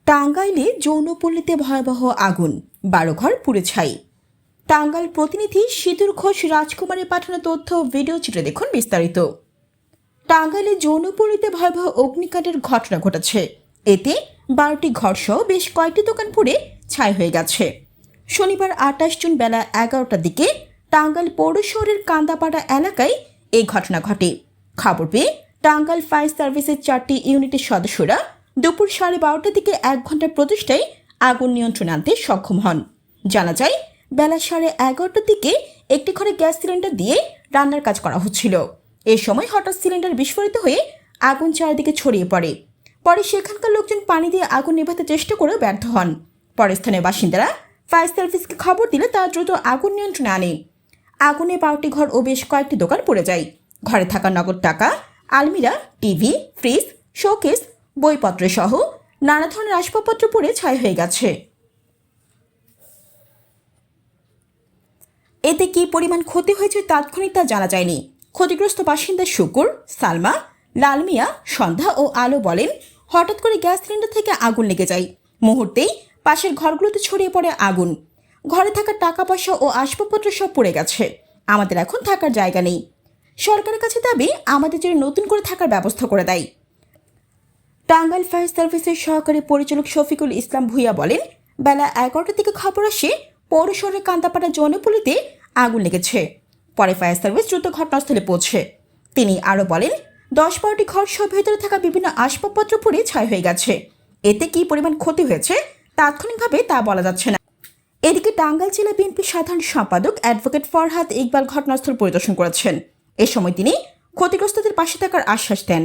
টাঙ্গাইলে যৌনপল্লীতে ভয়াবহ আগুন, 12 ঘর পুড়ে ছাই। টাঙ্গাইল প্রতিনিধি সিঁদুর ঘোষ রাজকুমারের পাঠানো তথ্য ও ভিডিও চিত্রে দেখুন বিস্তারিত। টাঙ্গাইলে যৌনপল্লীতে ভয়াবহ অগ্নিকাণ্ডের ঘটনা ঘটেছে। এতে 12টি ঘরসহ বেশ কয়েকটি দোকান পুড়ে ছাই হয়ে গেছে। শনিবার 28 জুন বেলা 11টার দিকে টাঙ্গাইল পৌর শহরের কান্দাপাড়া এলাকায় এই ঘটনা ঘটে। খবর পেয়ে টাঙ্গাইল ফায়ার সার্ভিসের 4টি ইউনিটের সদস্যরা দুপুর 12:30টার দিকে 1 ঘন্টার প্রচেষ্টায় আগুন নিয়ন্ত্রণে আনতে সক্ষম হন। জানা যায়, বেলা 11:30টার দিকে একটি ঘরে গ্যাস সিলিন্ডার দিয়ে রান্নার কাজ করা হচ্ছিল। এই সময় হঠাৎ সিলিন্ডার বিস্ফোরিত হয়ে আগুন চারিদিকে ছড়িয়ে পড়ে। পরে সেখানকার লোকজন পানি দিয়ে আগুন নেভাতে চেষ্টা করেও ব্যর্থ হন। পরে স্থানীয় বাসিন্দারা ফায়ার সার্ভিসকে খবর দিলে তারা দ্রুত আগুন নিয়ন্ত্রণে আনে। আগুনে 12টি ঘর ও বেশ কয়েকটি দোকান পুড়ে যায়। ঘরে থাকা নগদ টাকা, আলমিরা, টিভি, ফ্রিজ, শোকেস, বইপত্র সহ নানা ধরনের আসবাবপত্র পুড়ে ছাই হয়ে গেছে। এতে কী পরিমাণ ক্ষতি হয়েছে তাৎক্ষণিক তা জানা যায়নি। ক্ষতিগ্রস্ত বাসিন্দা শুকুর, সালমা, লালমিয়া, সন্ধ্যা ও আলো বলেন, হঠাৎ করে গ্যাস সিলিন্ডার থেকে আগুন লেগে যায়। মুহূর্তেই পাশের ঘরগুলোতে ছড়িয়ে পড়ে আগুন। ঘরে থাকা টাকা পয়সা ও আসবাবপত্র সব পুড়ে গেছে। আমাদের এখন থাকার জায়গা নেই। সরকারের কাছে দাবি আমাদের জন্য নতুন করে থাকার ব্যবস্থা করে দেয়। টাঙ্গাইল ফায়ার সার্ভিসের সহকারী পরিচালক শফিকুল ইসলাম ভূঁইয়া বলেন, বেলা 11টার দিকে খবর আসে পৌর শহরের কান্দাপাড়া যৌনপল্লীতে আগুন লেগেছে। পরে ফায়ার সার্ভিস দ্রুত ঘটনাস্থলে পৌঁছে। তিনি আরও বলেন, 10-12টি ঘর সহ ভেতরে থাকা বিভিন্ন আসবাবপত্র পুড়ে ছাই হয়ে গেছে। এতে কী পরিমাণ ক্ষতি হয়েছে তাৎক্ষণিকভাবে তা বলা যাচ্ছে না। এদিকে টাঙ্গাইল জেলা বিএনপির সাধারণ সম্পাদক অ্যাডভোকেট ফরহাদ ইকবাল ঘটনাস্থল পরিদর্শন করেছেন। এ সময় তিনি ক্ষতিগ্রস্তদের পাশে থাকার আশ্বাস দেন।